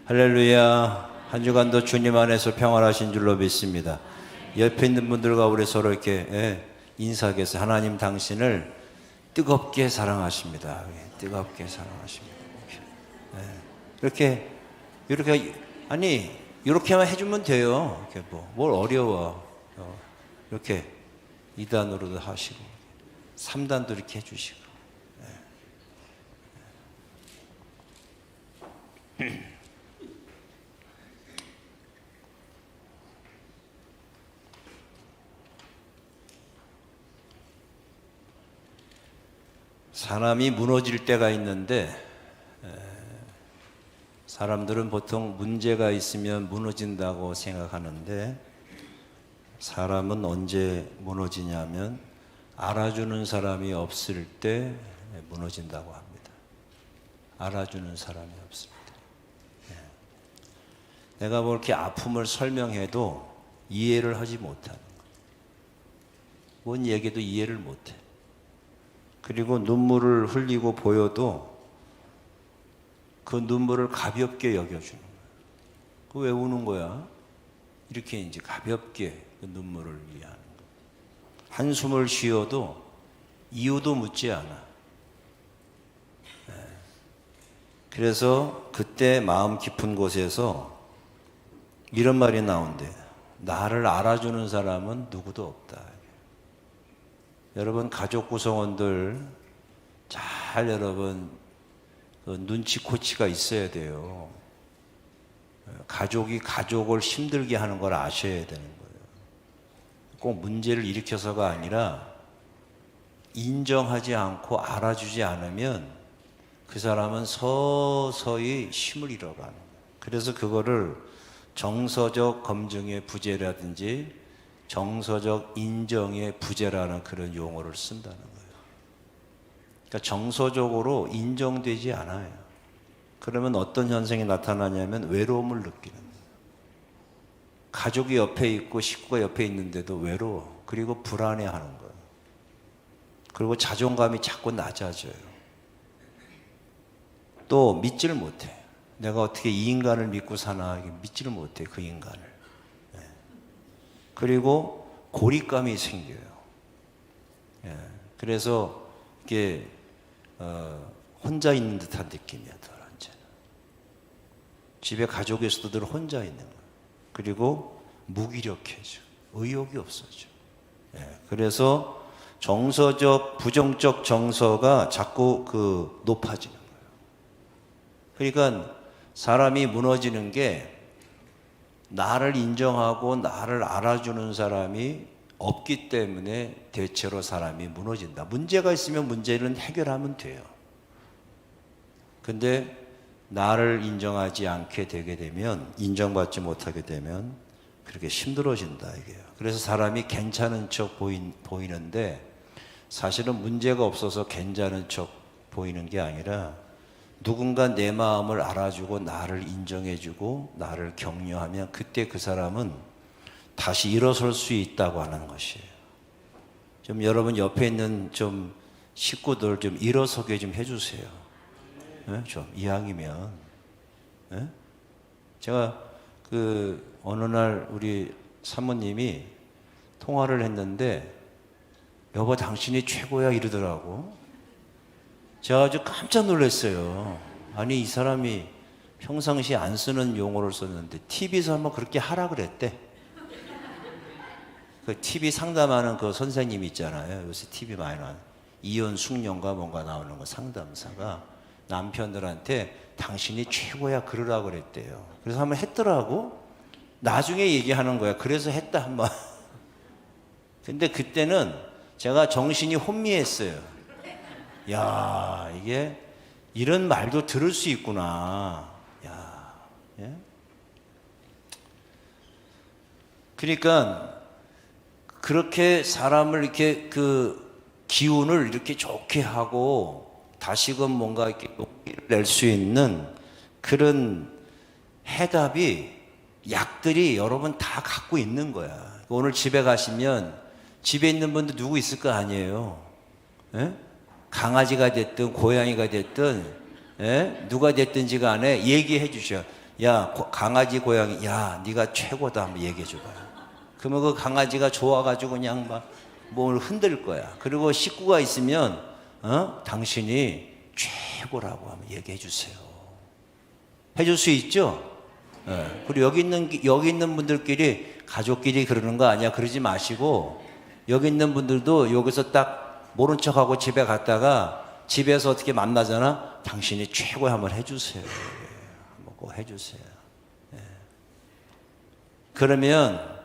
할렐루야. 한 주간도 주님 안에서 평안하신 줄로 믿습니다. 옆에 있는 분들과 우리 서로 이렇게 인사하겠어요. 하나님 당신을 뜨겁게 사랑하십니다. 뜨겁게 사랑하십니다. 이렇게 아니 이렇게만 해주면 돼요. 이렇게 뭘 어려워. 이렇게 2단으로도 하시고 3단도 이렇게 해주시고. 사람이 무너질 때가 있는데 사람들은 보통 문제가 있으면 무너진다고 생각하는데 사람은 언제 무너지냐면 알아주는 사람이 없을 때 무너진다고 합니다. 알아주는 사람이 없을 때. 내가 뭐 이렇게 아픔을 설명해도 이해를 하지 못하는 거예요. 뭔 얘기도 이해를 못해. 그리고 눈물을 흘리고 보여도 그 눈물을 가볍게 여겨주는 거예요. 그 왜 우는 거야? 이렇게 이제 가볍게 그 눈물을 이해하는 거예요. 한숨을 쉬어도 이유도 묻지 않아. 그래서 그때 마음 깊은 곳에서 이런 말이 나온대. 나를 알아주는 사람은 누구도 없다. 여러분 가족 구성원들 잘 여러분 눈치코치가 있어야 돼요. 가족이 가족을 힘들게 하는 걸 아셔야 되는 거예요. 꼭 문제를 일으켜서가 아니라 인정하지 않고 알아주지 않으면 그 사람은 서서히 힘을 잃어가는 거예요. 그래서 그거를 정서적 검증의 부재라든지 정서적 인정의 부재라는 그런 용어를 쓴다는 거예요. 그러니까 정서적으로 인정되지 않아요. 그러면 어떤 현상이 나타나냐면 외로움을 느끼는 거예요. 가족이 옆에 있고 식구가 옆에 있는데도 외로워. 그리고 불안해하는 거예요. 그리고 자존감이 자꾸 낮아져요. 또 믿지를 못해. 내가 어떻게 이 인간을 믿고 사나 믿지를 못해. 그 인간을. 그리고 고립감이 생겨요. 그래서 이게 혼자 있는 듯한 느낌이야. 언제나 집에 가족이 있어도 늘 혼자 있는 거예요. 그리고 무기력해져. 의욕이 없어져. 그래서 정서적 부정적 정서가 자꾸 높아지는 거예요. 그러니까 사람이 무너지는 게 나를 인정하고 나를 알아주는 사람이 없기 때문에 대체로 사람이 무너진다. 문제가 있으면 문제는 해결하면 돼요. 근데 나를 인정하지 않게 되게 되면, 인정받지 못하게 되면 그렇게 힘들어진다 이게요. 그래서 사람이 괜찮은 척 보이는데 사실은 문제가 없어서 괜찮은 척 보이는 게 아니라 누군가 내 마음을 알아주고 나를 인정해주고 나를 격려하면 그때 그 사람은 다시 일어설 수 있다고 하는 것이에요. 좀 여러분 옆에 있는 좀 식구들 좀 일어서게 좀 해주세요. 좀 이왕이면. 제가 어느 날 우리 사모님이 통화를 했는데 여보 당신이 최고야 이러더라고. 제가 아주 깜짝 놀랐어요. 아니 이 사람이 평상시에 안 쓰는 용어를 썼는데 TV에서 한번 그렇게 하라 그랬대. 그 TV 상담하는 그 선생님 있잖아요. 요새 TV 많이 나와요. 이혼 숙녀인가 뭔가 나오는 거 상담사가 남편들한테 당신이 최고야 그러라고 그랬대요. 그래서 한번 했더라고. 나중에 얘기하는 거야. 그래서 했다 한번. 근데 그때는 제가 정신이 혼미했어요. 야, 이게 이런 말도 들을 수 있구나. 야, 예? 그러니까 그렇게 사람을 이렇게 기운을 이렇게 좋게 하고 다시금 뭔가 이렇게 용기를 낼 수 있는 그런 해답이 약들이 여러분 다 갖고 있는 거야. 오늘 집에 가시면 집에 있는 분들 누구 있을 거 아니에요. 예? 강아지가 됐든 고양이가 됐든 누가 됐든지 간에 얘기해 주셔. 야, 강아지 고양이, 야, 네가 최고다 한번 얘기해 줘봐요. 그러면 그 강아지가 좋아가지고 그냥 막 몸을 흔들 거야. 그리고 식구가 있으면 당신이 최고라고 한번 얘기해 주세요. 해줄 수 있죠? 네. 그리고 여기 있는 분들끼리 가족끼리 그러는 거 아니야? 그러지 마시고 여기 있는 분들도 여기서 딱 모른 척하고 집에 갔다가 집에서 어떻게 만나잖아? 당신이 최고 한번 해주세요. 한번 꼭 해주세요. 네. 그러면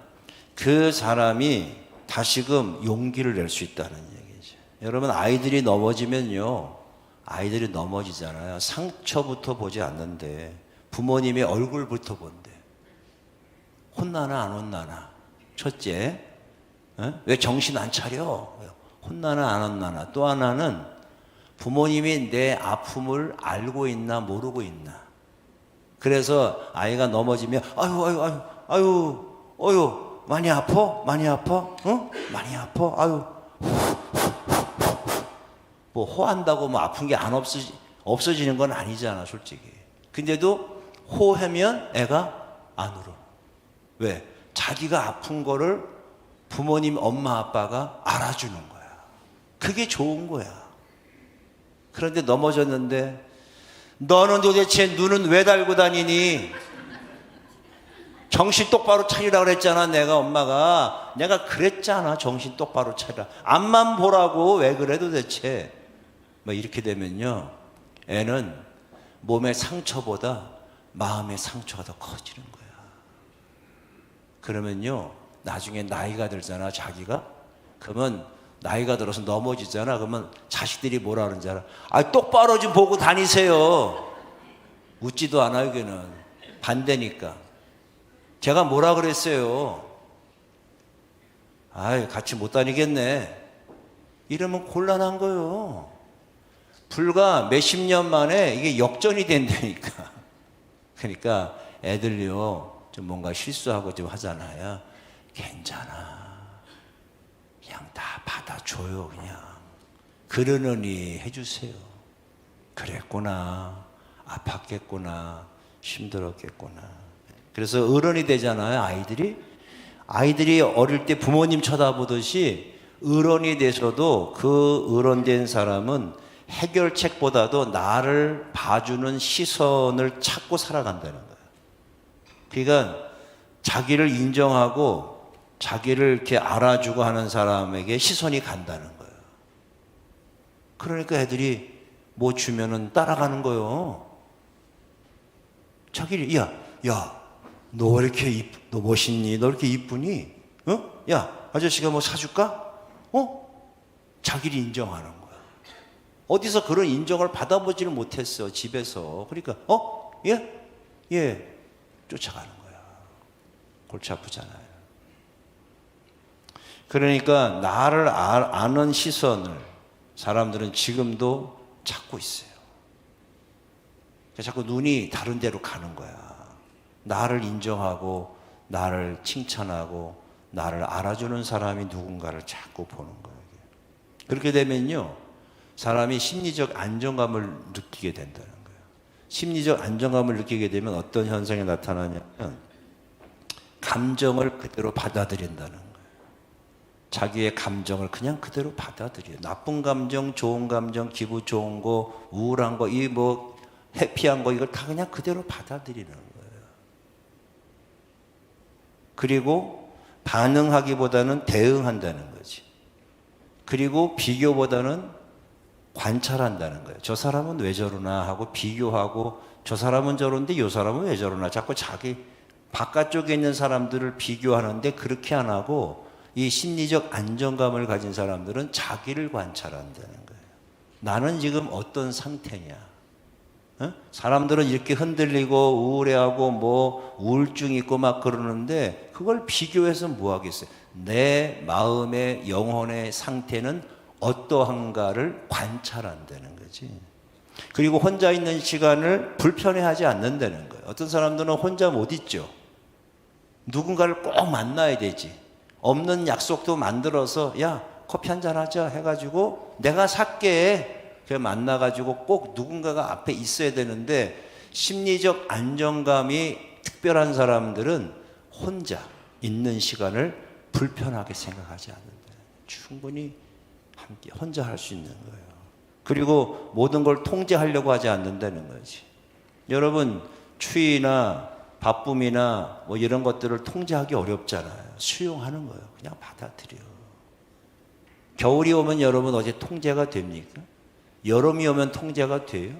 그 사람이 다시금 용기를 낼 수 있다는 얘기죠. 여러분 아이들이 넘어지면요. 아이들이 넘어지잖아요. 상처부터 보지 않는데 부모님의 얼굴부터 본대. 혼나나 안 혼나나. 첫째, 왜 정신 안 차려? 혼나나 안 혼나나. 또 하나는 부모님이 내 아픔을 알고 있나 모르고 있나. 그래서 아이가 넘어지면 아유 많이 아파? 많이 아파? 많이 아파? 아유 뭐 호한다고 뭐 아픈 게 안 없어지는 건 아니잖아 솔직히. 근데도 호하면 애가 안 울어. 왜? 자기가 아픈 거를 부모님 엄마 아빠가 알아주는 거야. 그게 좋은 거야. 그런데 넘어졌는데 너는 도대체 눈은 왜 달고 다니니? 정신 똑바로 차리라 그랬잖아. 내가 그랬잖아. 정신 똑바로 차리라. 앞만 보라고. 왜 그래 도대체? 뭐 이렇게 되면요 애는 몸의 상처보다 마음의 상처가 더 커지는 거야. 그러면요 나중에 나이가 들잖아. 자기가 그러면 나이가 들어서 넘어지잖아. 그러면 자식들이 뭐라 그러는지 알아? 아 똑바로 좀 보고 다니세요. 웃지도 않아요. 걔는 반대니까. 제가 뭐라 그랬어요? 아이 같이 못 다니겠네. 이러면 곤란한 거예요. 불과 몇십 년 만에 이게 역전이 된다니까. 그러니까 애들요 좀 뭔가 실수하고 좀 하잖아요. 괜찮아. 그냥 다 받아줘요. 그냥 그러느니 해주세요. 그랬구나. 아팠겠구나. 힘들었겠구나. 그래서 어른이 되잖아요. 아이들이 어릴 때 부모님 쳐다보듯이 어른이 돼서도 그 어른된 사람은 해결책보다도 나를 봐주는 시선을 찾고 살아간다는 거예요. 그러니까 자기를 인정하고 자기를 이렇게 알아주고 하는 사람에게 시선이 간다는 거예요. 그러니까 애들이 뭐 주면은 따라가는 거예요. 자기를 너 왜 이렇게 너 멋있니? 너 이렇게 이쁘니? 야 아저씨가 뭐 사줄까? 자기를 인정하는 거야. 어디서 그런 인정을 받아보지를 못했어. 집에서. 그러니까 예 쫓아가는 거야. 골치 아프잖아요. 그러니까 나를 아는 시선을 사람들은 지금도 찾고 있어요. 자꾸 눈이 다른 데로 가는 거야. 나를 인정하고 나를 칭찬하고 나를 알아주는 사람이 누군가를 자꾸 보는 거예요. 그렇게 되면요 사람이 심리적 안정감을 느끼게 된다는 거예요. 심리적 안정감을 느끼게 되면 어떤 현상이 나타나냐면 감정을 그대로 받아들인다는 거예요. 자기의 감정을 그냥 그대로 받아들여요. 나쁜 감정, 좋은 감정, 기분 좋은 거, 우울한 거, 이 뭐 해피한 거 이걸 다 그냥 그대로 받아들이는 거예요. 그리고 반응하기보다는 대응한다는 거지. 그리고 비교보다는 관찰한다는 거예요. 저 사람은 왜 저러나 하고 비교하고 저 사람은 저런데 이 사람은 왜 저러나 자꾸 자기 바깥쪽에 있는 사람들을 비교하는데 그렇게 안 하고 이 심리적 안정감을 가진 사람들은 자기를 관찰한다는 거예요. 나는 지금 어떤 상태냐. 사람들은 이렇게 흔들리고 우울해하고 뭐 우울증 있고 막 그러는데 그걸 비교해서 뭐 하겠어요? 내 마음의 영혼의 상태는 어떠한가를 관찰한다는 거지. 그리고 혼자 있는 시간을 불편해하지 않는다는 거예요. 어떤 사람들은 혼자 못 있죠. 누군가를 꼭 만나야 되지. 없는 약속도 만들어서 야 커피 한잔 하자 해가지고 내가 살게. 그래 만나가지고 꼭 누군가가 앞에 있어야 되는데 심리적 안정감이 특별한 사람들은 혼자 있는 시간을 불편하게 생각하지 않는다. 충분히 함께 혼자 할 수 있는 거예요. 그리고 모든 걸 통제하려고 하지 않는다는 거지. 여러분, 추위나 바쁨이나 뭐 이런 것들을 통제하기 어렵잖아요. 수용하는 거예요. 그냥 받아들여. 겨울이 오면 여러분 어제 통제가 됩니까? 여름이 오면 통제가 돼요?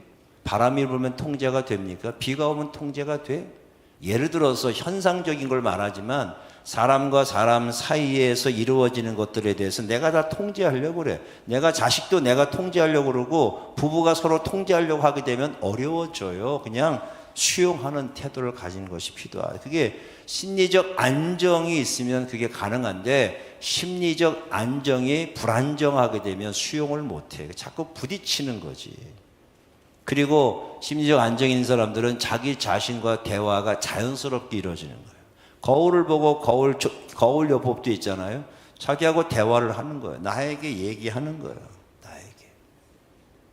바람이 불면 통제가 됩니까? 비가 오면 통제가 돼? 예를 들어서 현상적인 걸 말하지만 사람과 사람 사이에서 이루어지는 것들에 대해서 내가 다 통제하려고 그래. 내가 자식도 내가 통제하려고 그러고 부부가 서로 통제하려고 하게 되면 어려워져요. 그냥 수용하는 태도를 가진 것이 필요하다. 그게 심리적 안정이 있으면 그게 가능한데 심리적 안정이 불안정하게 되면 수용을 못해. 자꾸 부딪히는 거지. 그리고 심리적 안정이 있는 사람들은 자기 자신과 대화가 자연스럽게 이루어지는 거예요. 거울을 보고 거울 요법도 있잖아요. 자기하고 대화를 하는 거예요. 나에게 얘기하는 거예요. 나에게.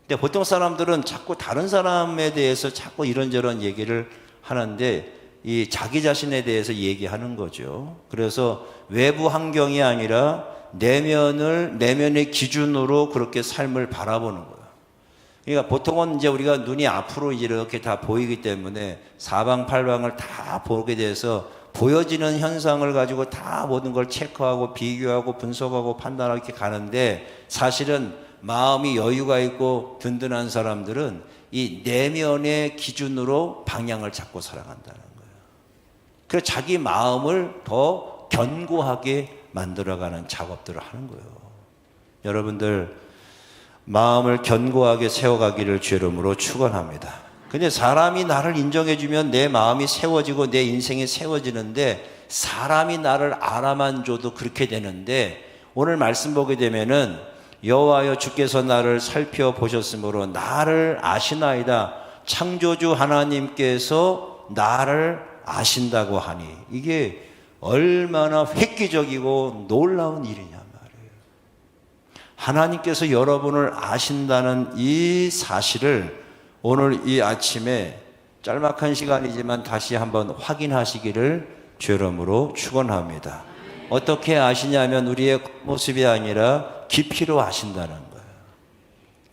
근데 보통 사람들은 자꾸 다른 사람에 대해서 자꾸 이런저런 얘기를 하는데 이 자기 자신에 대해서 얘기하는 거죠. 그래서 외부 환경이 아니라 내면의 기준으로 그렇게 삶을 바라보는 거예요. 그러니까 보통은 이제 우리가 눈이 앞으로 이렇게 다 보이기 때문에 사방팔방을 다 보게 돼서 보여지는 현상을 가지고 다 모든 걸 체크하고 비교하고 분석하고 판단하고 이렇게 가는데 사실은 마음이 여유가 있고 든든한 사람들은 이 내면의 기준으로 방향을 잡고 살아간다는 거예요. 그래서 자기 마음을 더 견고하게 만들어가는 작업들을 하는 거예요. 여러분들 마음을 견고하게 세워가기를 주 이름으로 축원합니다. 근데 사람이 나를 인정해주면 내 마음이 세워지고 내 인생이 세워지는데 사람이 나를 알아만 줘도 그렇게 되는데 오늘 말씀 보게 되면은 여호와여 주께서 나를 살펴보셨으므로 나를 아시나이다. 창조주 하나님께서 나를 아신다고 하니 이게 얼마나 획기적이고 놀라운 일이냐 말이에요. 하나님께서 여러분을 아신다는 이 사실을 오늘 이 아침에 짤막한 시간이지만 다시 한번 확인하시기를 주 이름으로 축원합니다. 어떻게 아시냐면 우리의 모습이 아니라 깊이로 아신다는 거예요.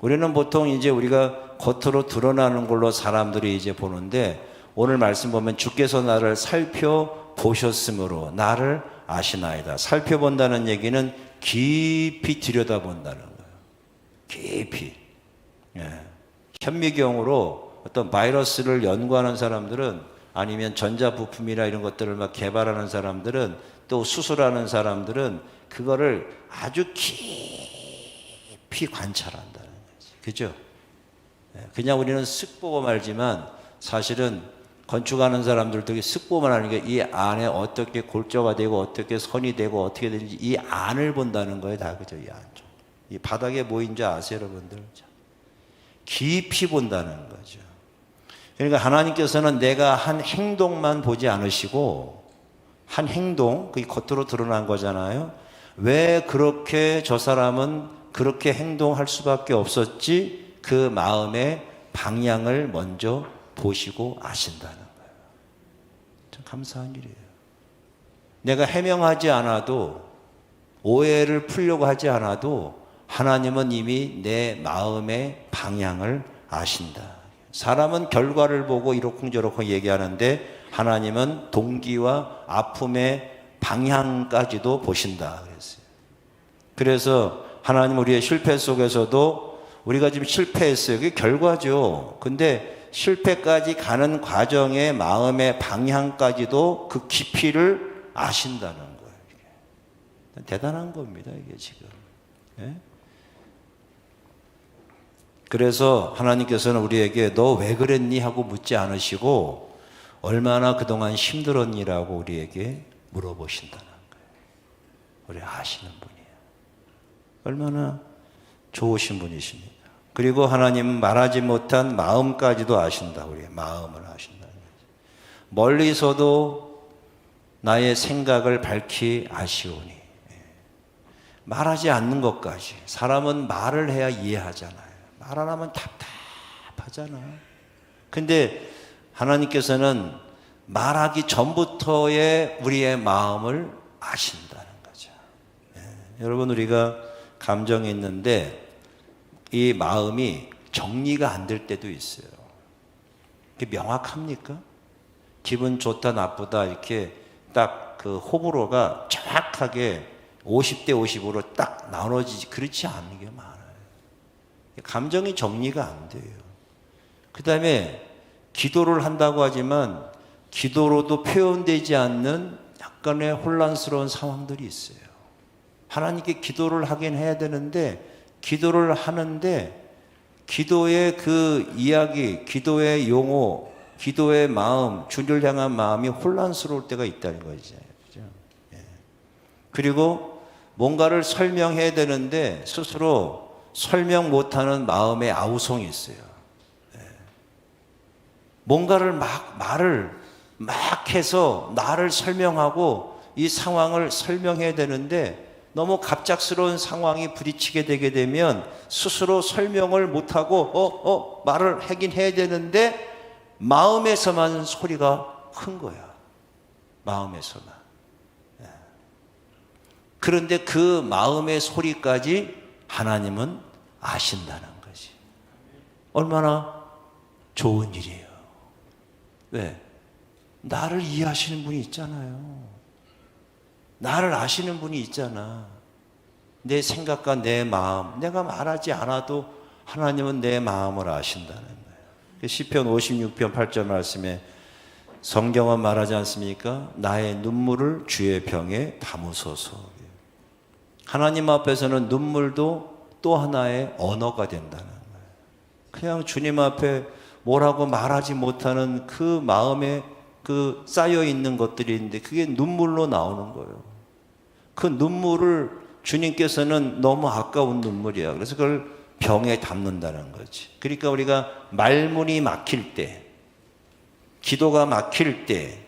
우리는 보통 이제 우리가 겉으로 드러나는 걸로 사람들이 이제 보는데 오늘 말씀 보면 주께서 나를 살펴보셨으므로 나를 아시나이다. 살펴본다는 얘기는 깊이 들여다본다는 거예요. 깊이. 예. 현미경으로 어떤 바이러스를 연구하는 사람들은 아니면 전자부품이나 이런 것들을 막 개발하는 사람들은 또 수술하는 사람들은 그거를 아주 깊이 관찰한다는 거지. 그죠? 그냥 우리는 쓱 보고 말지만 사실은 건축하는 사람들도 쓱 보면 하는 게 이 안에 어떻게 골조가 되고 어떻게 선이 되고 어떻게 되는지 이 안을 본다는 거예요. 다 그죠? 이 안쪽. 이 바닥에 뭐인지 아세요, 여러분들? 깊이 본다는 거죠. 그러니까 하나님께서는 내가 한 행동만 보지 않으시고 한 행동, 그게 겉으로 드러난 거잖아요. 왜 그렇게 저 사람은 그렇게 행동할 수밖에 없었지? 그 마음의 방향을 먼저 보시고 아신다는 거예요. 참 감사한 일이에요. 내가 해명하지 않아도 오해를 풀려고 하지 않아도 하나님은 이미 내 마음의 방향을 아신다. 사람은 결과를 보고 이러쿵저러쿵 얘기하는데 하나님은 동기와 아픔의 방향까지도 보신다 그랬어요. 그래서 하나님 우리의 실패 속에서도 우리가 지금 실패했어요. 그게 결과죠. 근데 실패까지 가는 과정의 마음의 방향까지도 그 깊이를 아신다는 거예요. 이게. 대단한 겁니다. 이게 지금. 예? 그래서 하나님께서는 우리에게 너 왜 그랬니? 하고 묻지 않으시고 얼마나 그동안 힘들었니라고 우리에게 물어보신다는 거예요. 우리 아시는 분이에요. 얼마나 좋으신 분이십니까? 그리고 하나님은 말하지 못한 마음까지도 아신다. 우리의 마음을 아신다는 거죠. 멀리서도 나의 생각을 밝히 아시오니. 말하지 않는 것까지. 사람은 말을 해야 이해하잖아요. 말 안 하면 답답하잖아. 근데 하나님께서는 말하기 전부터의 우리의 마음을 아신다는 거죠. 여러분, 우리가 감정이 있는데 이 마음이 정리가 안 될 때도 있어요. 그게 명확합니까? 기분 좋다 나쁘다 이렇게 딱 그 호불호가 정확하게 50대 50으로 딱 나눠지지, 그렇지 않은 게 많아요. 감정이 정리가 안 돼요. 그 다음에 기도를 한다고 하지만 기도로도 표현되지 않는 약간의 혼란스러운 상황들이 있어요. 하나님께 기도를 하긴 해야 되는데 기도를 하는데 기도의 그 이야기, 기도의 용어, 기도의 마음, 주를 향한 마음이 혼란스러울 때가 있다는 거죠. 그리고 뭔가를 설명해야 되는데 스스로 설명 못하는 마음의 아우성이 있어요. 뭔가를 말을 해서 나를 설명하고 이 상황을 설명해야 되는데 너무 갑작스러운 상황이 부딪히게 되게 되면 스스로 설명을 못하고 말을 하긴 해야 되는데 마음에서만 소리가 큰 거야. 마음에서만. 그런데 그 마음의 소리까지 하나님은 아신다는 거지. 얼마나 좋은 일이에요. 왜? 나를 이해하시는 분이 있잖아요. 나를 아시는 분이 있잖아. 내 생각과 내 마음, 내가 말하지 않아도 하나님은 내 마음을 아신다는 거예요. 시편 56편 8절 말씀에 성경은 말하지 않습니까? 나의 눈물을 주의 병에 담으소서. 하나님 앞에서는 눈물도 또 하나의 언어가 된다는 거예요. 그냥 주님 앞에 뭐라고 말하지 못하는 그 마음에 그 쌓여 있는 것들이 있는데 그게 눈물로 나오는 거예요. 그 눈물을 주님께서는 너무 아까운 눈물이야. 그래서 그걸 병에 담는다는 거지. 그러니까 우리가 말문이 막힐 때, 기도가 막힐 때,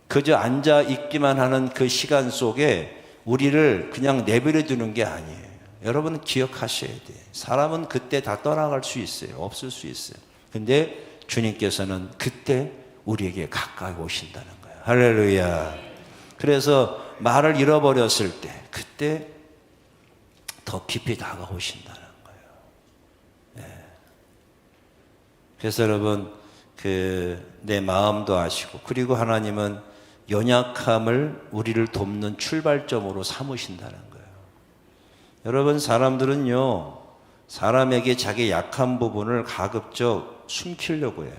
그저 앉아 있기만 하는 그 시간 속에 우리를 그냥 내버려 두는 게 아니에요. 여러분 기억하셔야 돼요. 사람은 그때 다 떠나갈 수 있어요. 없을 수 있어요. 근데 주님께서는 그때 우리에게 가까이 오신다는 거예요. 할렐루야. 그래서 말을 잃어버렸을 때 그때 더 깊이 다가오신다는 거예요. 네. 그래서 여러분 내 마음도 아시고 그리고 하나님은 연약함을 우리를 돕는 출발점으로 삼으신다는 거예요. 여러분 사람들은요 사람에게 자기 약한 부분을 가급적 숨기려고 해요.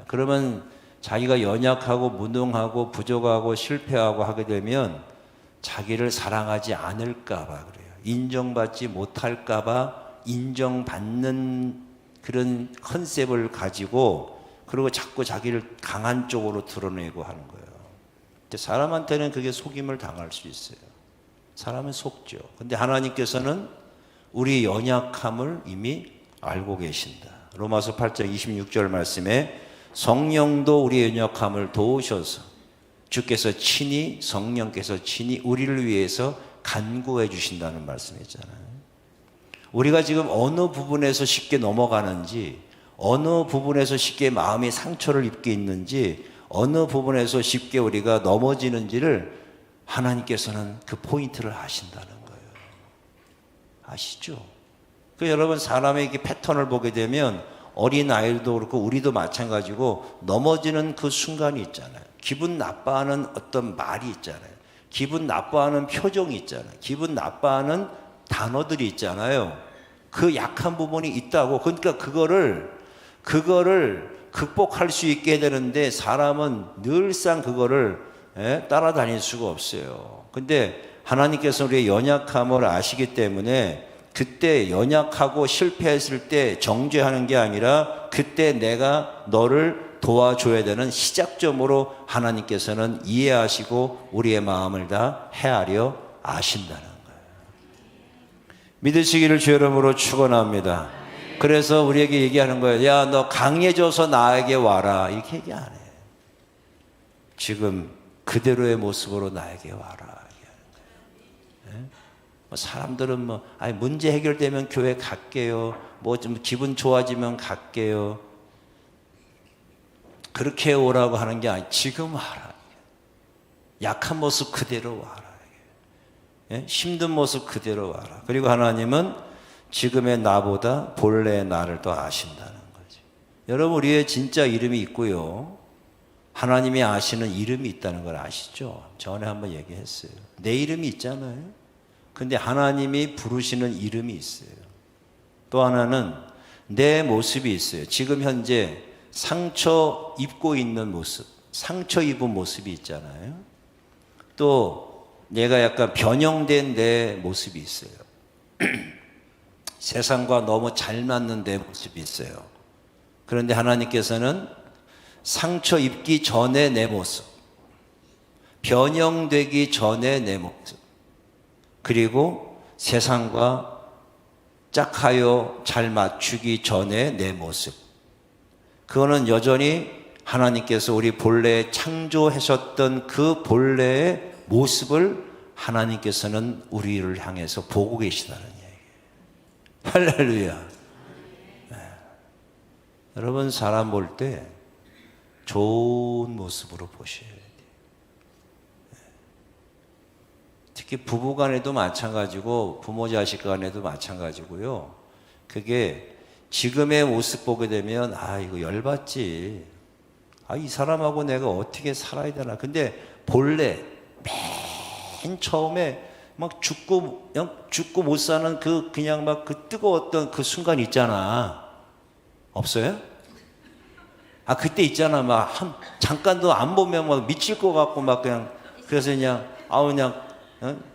그러면 자기가 연약하고 무능하고 부족하고 실패하고 하게 되면 자기를 사랑하지 않을까 봐 그래요. 인정받지 못할까 봐 인정받는 그런 컨셉을 가지고 그리고 자꾸 자기를 강한 쪽으로 드러내고 하는 거예요. 근데 사람한테는 그게 속임을 당할 수 있어요. 사람은 속죠. 근데 하나님께서는 우리 연약함을 이미 알고 계신다. 로마서 8장 26절 말씀에 성령도 우리의 연약함을 도우셔서 주께서 친히 성령께서 친히 우리를 위해서 간구해 주신다는 말씀이잖아요. 우리가 지금 어느 부분에서 쉽게 넘어가는지 어느 부분에서 쉽게 마음이 상처를 입게 있는지 어느 부분에서 쉽게 우리가 넘어지는지를 하나님께서는 그 포인트를 아신다는 거예요. 아시죠? 여러분 사람의 이렇게 패턴을 보게 되면 어린 아이도 그렇고 우리도 마찬가지고 넘어지는 그 순간이 있잖아요. 기분 나빠하는 어떤 말이 있잖아요. 기분 나빠하는 표정이 있잖아요. 기분 나빠하는 단어들이 있잖아요. 그 약한 부분이 있다고. 그러니까 그거를 극복할 수 있게 되는데 사람은 늘상 그거를 따라다닐 수가 없어요. 근데 하나님께서 우리의 연약함을 아시기 때문에 그때 연약하고 실패했을 때 정죄하는 게 아니라 그때 내가 너를 도와줘야 되는 시작점으로 하나님께서는 이해하시고 우리의 마음을 다 헤아려 아신다는 거예요. 믿으시기를 주 이름으로 축원합니다. 그래서 우리에게 얘기하는 거예요. 야, 너 강해져서 나에게 와라. 이렇게 얘기 안 해. 지금 그대로의 모습으로 나에게 와라. 얘기하는 거예요. 사람들은 문제 해결되면 교회 갈게요. 좀 기분 좋아지면 갈게요. 그렇게 오라고 하는 게 아니, 지금 와라. 약한 모습 그대로 와라. 예? 힘든 모습 그대로 와라. 그리고 하나님은 지금의 나보다 본래의 나를 더 아신다는 거지. 여러분, 우리의 진짜 이름이 있고요, 하나님이 아시는 이름이 있다는 걸 아시죠? 전에 한번 얘기했어요. 내 이름이 있잖아요. 근데 하나님이 부르시는 이름이 있어요. 또 하나는 내 모습이 있어요. 지금 현재 상처 입고 있는 모습, 상처 입은 모습이 있잖아요. 또 내가 약간 변형된 내 모습이 있어요. 세상과 너무 잘 맞는 내 모습이 있어요. 그런데 하나님께서는 상처 입기 전에 내 모습, 변형되기 전에 내 모습, 그리고 세상과 짝하여 잘 맞추기 전에 내 모습, 그거는 여전히 하나님께서 우리 본래에 창조하셨던 그 본래의 모습을 하나님께서는 우리를 향해서 보고 계시다는 얘기예요. 할렐루야. 네. 여러분, 사람 볼 때 좋은 모습으로 보셔야 돼요. 네. 특히 부부 간에도 마찬가지고 부모 자식 간에도 마찬가지고요. 그게 지금의 모습 보게 되면 이거 열받지. 이 사람하고 내가 어떻게 살아야 되나. 근데 본래 맨 처음에 막 죽고 못 사는 그냥 막 그 뜨거웠던 그 순간 있잖아. 없어요? 그때 있잖아. 막 잠깐도 안 보면 막 미칠 것 같고 막 그냥, 그래서 그냥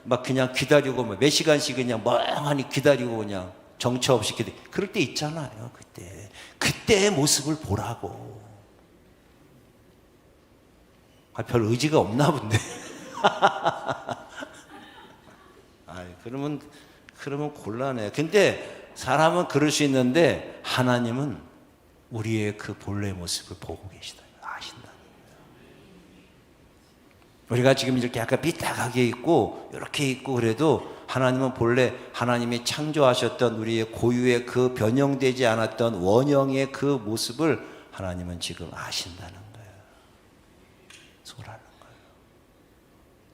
막 그냥 기다리고 몇 시간씩 그냥 멍하니 기다리고 그냥 정처 없이 기다리고 그럴 때 있잖아요. 그때의 모습을 보라고. 별 의지가 없나 본데. 그러면 곤란해요. 근데 사람은 그럴 수 있는데 하나님은 우리의 그 본래 모습을 보고 계시다. 아신다. 우리가 지금 이렇게 약간 삐딱하게 있고 이렇게 있고 그래도 하나님은 본래 하나님이 창조하셨던 우리의 고유의 그 변형되지 않았던 원형의 그 모습을 하나님은 지금 아신다는 거예요. 소라는 거예요.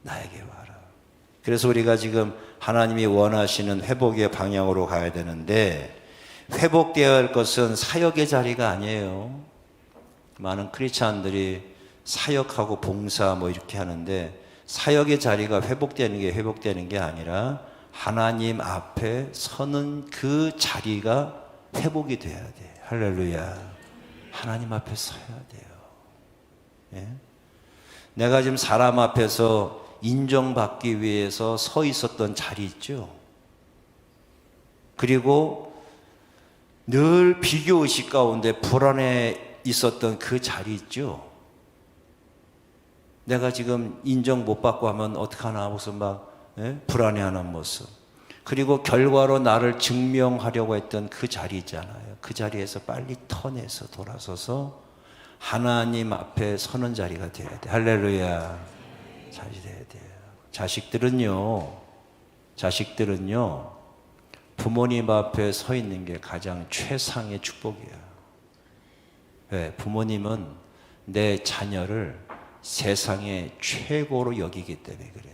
나에게 와라. 그래서 우리가 지금 하나님이 원하시는 회복의 방향으로 가야 되는데, 회복되어야 할 것은 사역의 자리가 아니에요. 많은 크리스찬들이 사역하고 봉사 이렇게 하는데, 사역의 자리가 회복되는 게 아니라 하나님 앞에 서는 그 자리가 회복이 돼야 돼. 할렐루야. 하나님 앞에 서야 돼요. 예? 내가 지금 사람 앞에서 인정받기 위해서 서 있었던 자리 있죠. 그리고 늘 비교의식 가운데 불안해 있었던 그 자리 있죠. 내가 지금 인정 못 받고 하면 어떡하나 하고서 막 불안해하는 모습. 그리고 결과로 나를 증명하려고 했던 그 자리 있잖아요. 그 자리에서 빨리 터내서 돌아서서 하나님 앞에 서는 자리가 돼야 돼. 할렐루야. 잘 돼야 돼요. 자식들은요, 부모님 앞에 서 있는 게 가장 최상의 축복이야. 왜? 부모님은 내 자녀를 세상의 최고로 여기기 때문에 그래요.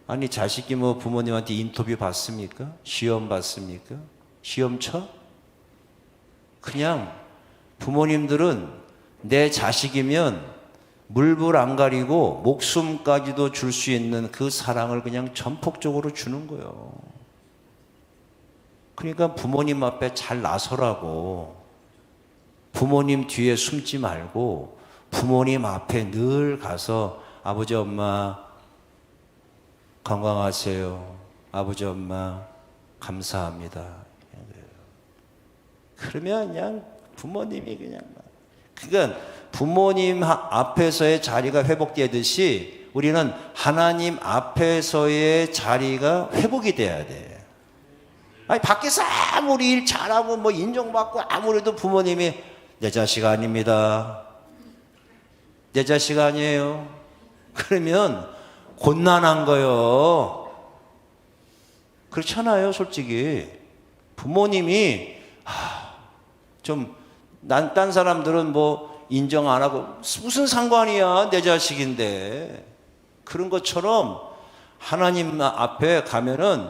아니, 자식이 부모님한테 인터뷰 받습니까? 시험 받습니까? 시험 쳐? 그냥 부모님들은 내 자식이면 물불 안 가리고 목숨까지도 줄 수 있는 그 사랑을 그냥 전폭적으로 주는 거예요. 그러니까 부모님 앞에 잘 나서라고. 부모님 뒤에 숨지 말고 부모님 앞에 늘 가서 아버지 엄마 건강하세요. 아버지 엄마 감사합니다. 그러면 그냥 부모님이 그러니까 부모님 앞에서의 자리가 회복되듯이 우리는 하나님 앞에서의 자리가 회복이 돼야 돼. 밖에서 아무리 일 잘하고 인정받고 아무래도 부모님이 내 자식 아닙니다. 내 자식 아니에요. 그러면 곤란한 거요. 그렇잖아요, 솔직히. 부모님이 좀 딴 사람들은 뭐 인정 안 하고 무슨 상관이야, 내 자식인데. 그런 것처럼 하나님 앞에 가면은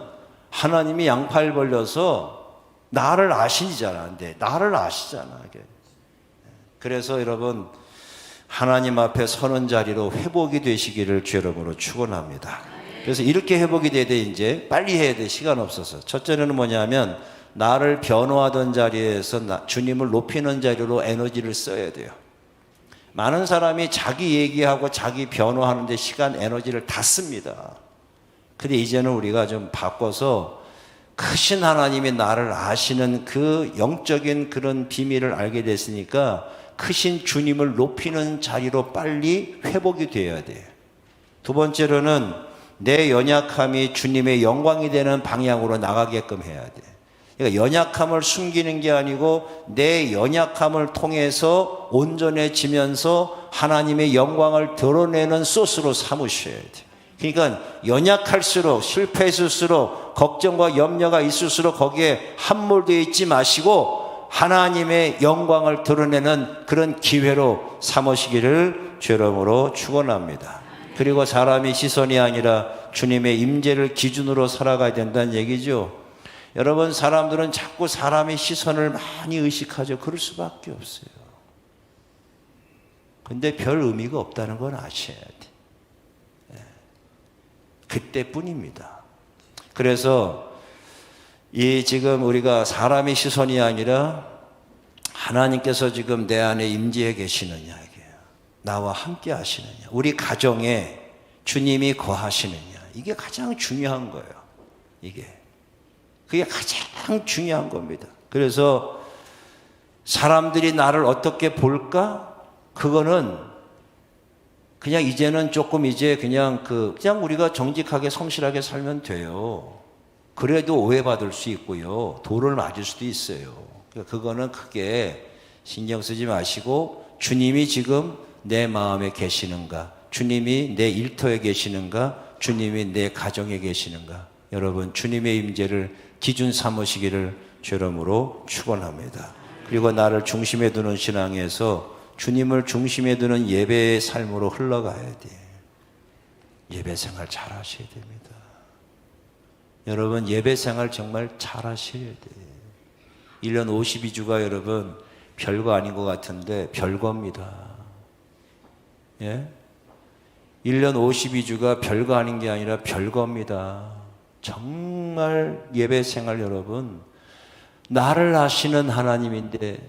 하나님이 양팔 벌려서 나를 아시잖아. 근데 나를 아시잖아. 그래서 여러분, 하나님 앞에 서는 자리로 회복이 되시기를 주 여러분으로 축원합니다. 그래서 이렇게 회복이 돼야 돼. 이제 빨리 해야 돼. 시간 없어서. 첫째는 뭐냐면 나를 변호하던 자리에서 주님을 높이는 자리로 에너지를 써야 돼요. 많은 사람이 자기 얘기하고 자기 변호하는 데 시간, 에너지를 다 씁니다. 근데 이제는 우리가 좀 바꿔서 크신 하나님이 나를 아시는 그 영적인 그런 비밀을 알게 됐으니까 크신 주님을 높이는 자리로 빨리 회복이 되어야 돼요. 두 번째로는 내 연약함이 주님의 영광이 되는 방향으로 나가게끔 해야 돼. 그러니까 연약함을 숨기는 게 아니고 내 연약함을 통해서 온전해지면서 하나님의 영광을 드러내는 소스로 삼으셔야 돼. 그러니까 연약할수록, 실패했을수록, 걱정과 염려가 있을수록 거기에 함몰되어 있지 마시고 하나님의 영광을 드러내는 그런 기회로 삼으시기를 주 이름으로 축원합니다. 그리고 사람의 시선이 아니라 주님의 임재를 기준으로 살아가야 된다는 얘기죠. 여러분, 사람들은 자꾸 사람의 시선을 많이 의식하죠. 그럴 수밖에 없어요. 근데 별 의미가 없다는 건 아셔야 돼. 그때뿐입니다. 그래서 이 지금 우리가 사람의 시선이 아니라 하나님께서 지금 내 안에 임재해 계시느냐, 이게요. 나와 함께 하시느냐, 우리 가정에 주님이 거하시느냐, 이게 가장 중요한 거예요. 그게 가장 중요한 겁니다. 그래서 사람들이 나를 어떻게 볼까? 그거는 그냥 이제는 조금 이제 그냥 우리가 정직하게 성실하게 살면 돼요. 그래도 오해받을 수 있고요. 돌을 맞을 수도 있어요. 그거는 크게 신경 쓰지 마시고 주님이 지금 내 마음에 계시는가? 주님이 내 일터에 계시는가? 주님이 내 가정에 계시는가? 여러분, 주님의 임재를 기준 삼으시기를 주 이름으로 축원합니다. 그리고 나를 중심에 두는 신앙에서 주님을 중심에 두는 예배의 삶으로 흘러가야 돼. 예배 생활 잘 하셔야 됩니다. 여러분, 예배 생활 정말 잘 하셔야 돼. 1년 52주가 여러분 별거 아닌 것 같은데 별거입니다. 예? 1년 52주가 별거 아닌 게 아니라 별거입니다. 정말 예배 생활 여러분, 나를 아시는 하나님인데,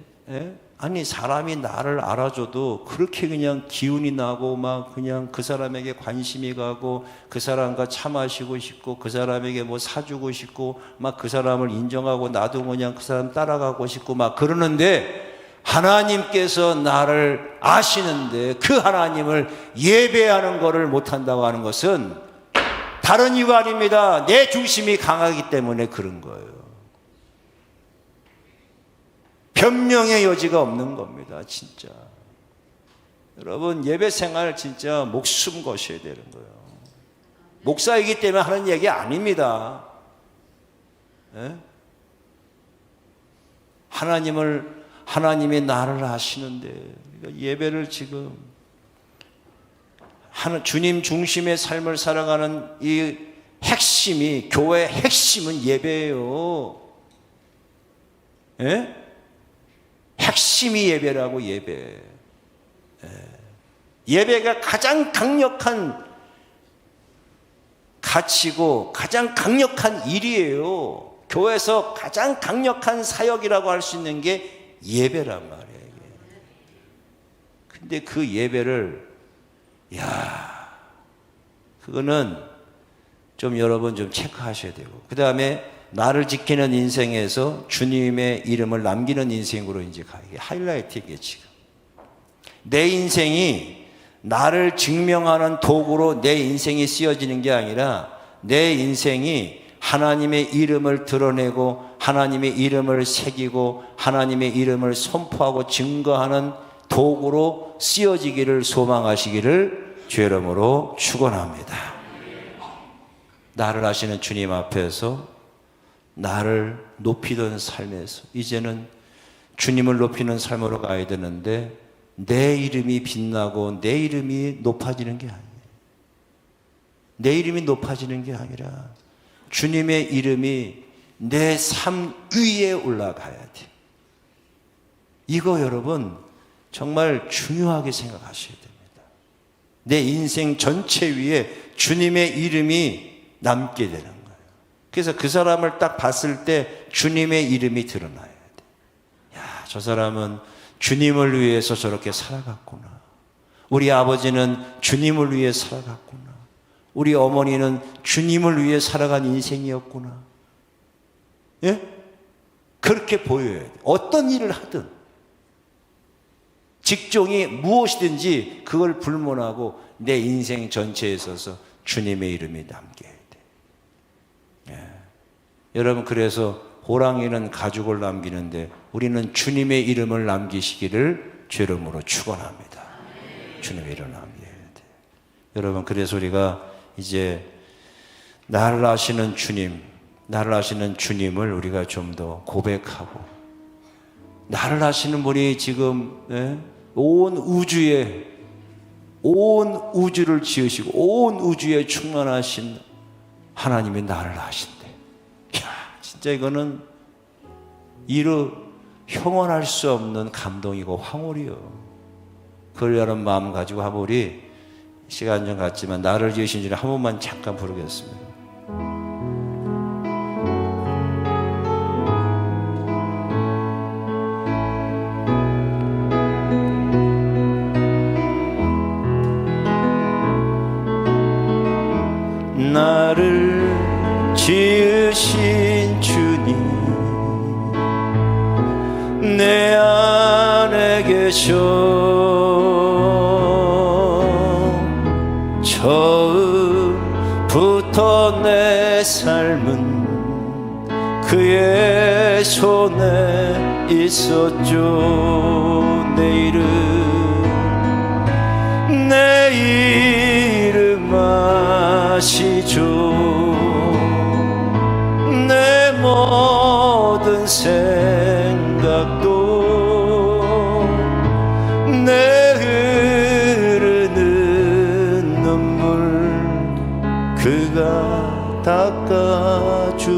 아니 사람이 나를 알아줘도 그렇게 그냥 기운이 나고 막 그냥 그 사람에게 관심이 가고 그 사람과 차 마시고 싶고 그 사람에게 뭐 사주고 싶고 막 그 사람을 인정하고 나도 그냥 그 사람 따라가고 싶고 막 그러는데, 하나님께서 나를 아시는데 그 하나님을 예배하는 것을 못한다고 하는 것은 다른 이유가 아닙니다. 내 중심이 강하기 때문에 그런 거예요. 변명의 여지가 없는 겁니다. 진짜. 여러분, 예배 생활 진짜 목숨 거셔야 되는 거예요. 목사이기 때문에 하는 얘기 아닙니다. 예? 하나님이 나를 아시는데 예배를 지금 주님 중심의 삶을 살아가는 이 핵심이, 교회의 핵심은 예배예요. 예? 핵심이 예배라고. 예배. 예배가 가장 강력한 가치고 가장 강력한 일이에요. 교회에서 가장 강력한 사역이라고 할 수 있는 게 예배란 말이에요. 근데 그 예배를 그거는 좀 여러분 좀 체크하셔야 되고, 그 다음에 나를 지키는 인생에서 주님의 이름을 남기는 인생으로 이제 가. 이게 하이라이트이게 지금. 내 인생이 나를 증명하는 도구로 내 인생이 쓰여지는 게 아니라 내 인생이 하나님의 이름을 드러내고 하나님의 이름을 새기고 하나님의 이름을 선포하고 증거하는 도구로 쓰여지기를 소망하시기를 주의 이름으로 축원합니다. 나를 아시는 주님 앞에서 나를 높이던 삶에서 이제는 주님을 높이는 삶으로 가야 되는데 내 이름이 빛나고 내 이름이 높아지는 게 아니에요. 내 이름이 높아지는 게 아니라 주님의 이름이 내 삶 위에 올라가야 돼. 이거 여러분 정말 중요하게 생각하셔야 됩니다. 내 인생 전체 위에 주님의 이름이 남게 되는 거예요. 그래서 그 사람을 딱 봤을 때 주님의 이름이 드러나야 돼. 야, 저 사람은 주님을 위해서 저렇게 살아갔구나. 우리 아버지는 주님을 위해 살아갔구나. 우리 어머니는 주님을 위해 살아간 인생이었구나. 예? 그렇게 보여야 돼. 어떤 일을 하든 직종이 무엇이든지 그걸 불문하고 내 인생 전체에 있어서 주님의 이름이 남게 돼. 예. 여러분, 그래서 호랑이는 가죽을 남기는데 우리는 주님의 이름을 남기시기를 주의 이름으로 축원합니다. 주님의 이름을 남겨야 돼. 여러분, 그래서 우리가 이제 나를 아시는 주님, 나를 아시는 주님을 우리가 좀 더 고백하고, 나를 아시는 분이 지금 온 우주를 지으시고 온 우주에 충만하신 하나님이 나를 아신대. 이야, 진짜 이거는 형언할 수 없는 감동이고 황홀이요. 그걸 여러분 마음 가지고 한번 우리 시간 좀 갔지만 나를 지으신 주님 한 번만 잠깐 부르겠습니다. 나를 지으신 주님 내 안에 계셔 처음부터 내 삶은 그의 손에 있었죠. 내 이름 아시죠. 내 모든 생각도 내 흐르는 눈물 그가 닦아주셨죠.